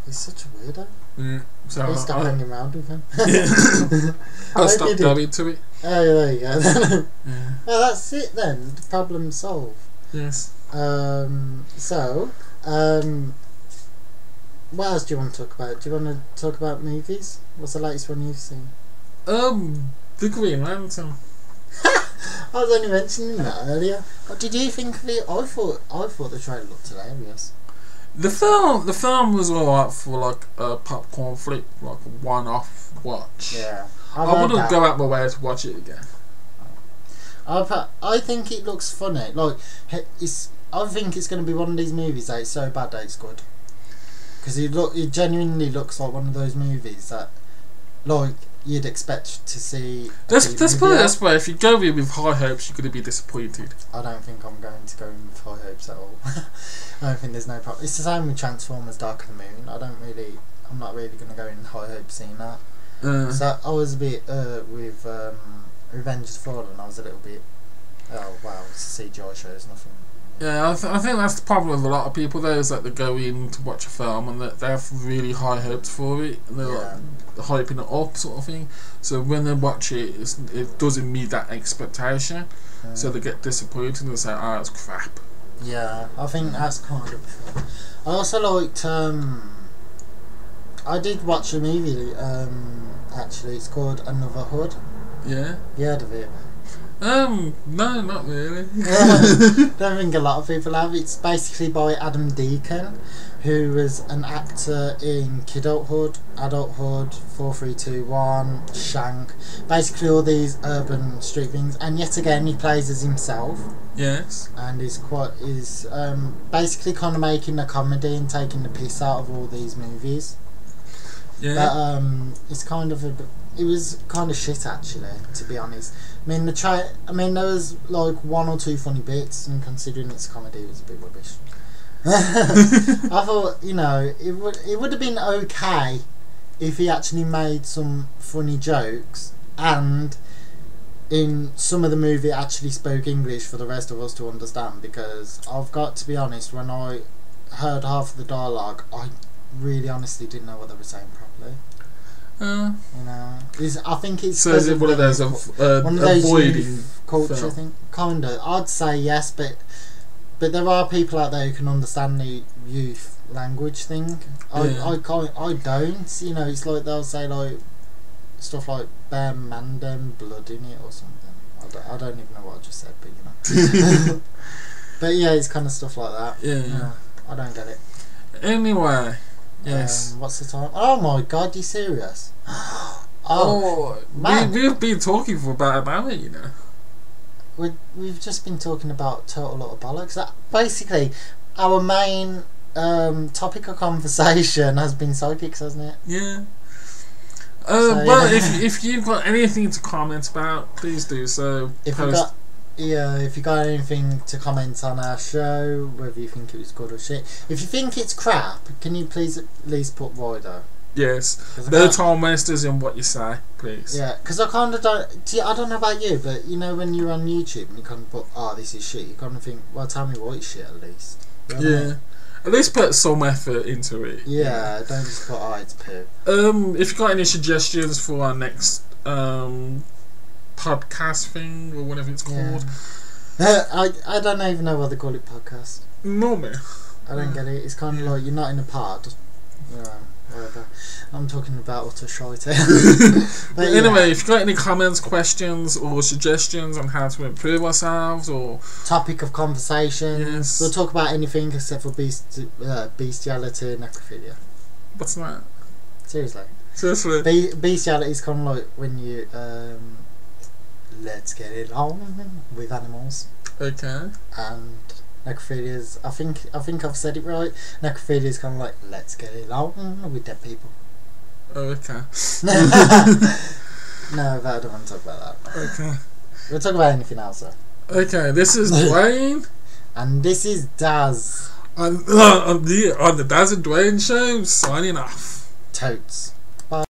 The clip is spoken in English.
He's such a weirdo. Yeah. So Please stop hanging around with him. Yeah. I stopped going to it. Oh, there you go. Yeah. Well, that's it then. The problem solved. Yes. So, what else do you want to talk about? Do you want to talk about movies? What's the latest one you've seen? The Green Lantern. I was only mentioning that earlier. What did you think of it? I thought the trailer looked hilarious. The film was alright for like a popcorn flick, like a one-off watch. Yeah, I wouldn't go out my way to watch it again. I think it looks funny. Like I think it's going to be one of these movies that it's so bad that it's good. Because it genuinely looks like one of those movies that, like, you'd expect to see. Let's put it this way: if you go in with high hopes, you're going to be disappointed. I don't think I'm going to go in with high hopes at all. I don't think there's no problem. It's the same with Transformers: Dark of the Moon. I'm not really going to go in high hopes seeing that. So I was a bit with Revenge of the Fallen. I was a little bit. Oh wow, it's a CGI show. There's nothing. Yeah, I think that's the problem with a lot of people though, is that they go in to watch a film and they have really high hopes for it, and they're like hyping it up sort of thing. So when they watch it, it doesn't meet that expectation, so they get disappointed and they say, "Oh, it's crap." Yeah, I think that's kind of fun. I also liked. I did watch a movie. Actually, it's called Another Hood. Yeah. You heard of it? No, not really. Don't think a lot of people have. It's basically by Adam Deacon, who was an actor in Kidulthood, Adulthood, 4321, Shank, basically all these urban street things. And yet again, he plays as himself. Yes. And is basically kind of making a comedy and taking the piss out of all these movies. Yeah. But it's kind of it was kind of shit actually, to be honest. I mean there was like one or two funny bits, and considering it's a comedy, it was a bit rubbish. I thought, it would have been okay if he actually made some funny jokes, and in some of the movie actually spoke English for the rest of us to understand, because I've got to be honest, when I heard half of the dialogue, I really honestly didn't know what they were saying properly. I think it's so. Is it one of those avoiding culture film thing? Kinda. I'd say yes, but there are people out there who can understand the youth language thing. I don't. It's like they'll say like stuff like "bear mandem blood in it" or something. I don't even know what I just said, but but yeah, it's kind of stuff like that. Yeah. I don't get it. Anyway. Yes. What's the time? Oh my god, you serious? Man. We've been talking for about an hour, We've just been talking about total lot of bollocks. Basically, our main topic of conversation has been psychics, hasn't it? Yeah. Well, if you've got anything to comment about, please do so. If you got anything to comment on our show, whether you think it was good or shit. If you think it's crap, can you please at least put why though? Yes. No time wasters in what you say, please. Yeah, because I kind of don't. I don't know about you, but when you're on YouTube and you kind of put, "Oh, this is shit," you kind of think, "Well, tell me what it's shit at least." Yeah. At least put some effort into it. Yeah, don't just put, "Oh, it's poo." If you've got any suggestions for our next podcast thing or whatever it's called. I don't even know what they call it, podcast. No, man. I don't get it. It's kind of like you're not in a pod. Whatever. I'm talking about utter shite. But anyway, if you've got any comments, questions or suggestions on how to improve ourselves or topic of conversation, we'll talk about anything except for bestiality and necrophilia. What's that? Seriously. Bestiality is kind of like when you let's get it on with animals. Okay. And necrophilia is, I think I've said it right. Necrophilia is kind of like let's get it on with dead people. Oh, okay. No, but I don't want to talk about that. Okay. We'll talk about anything else though. Okay, this is Dwayne. And this is Daz. On the Daz and Dwayne show, signing off. Totes.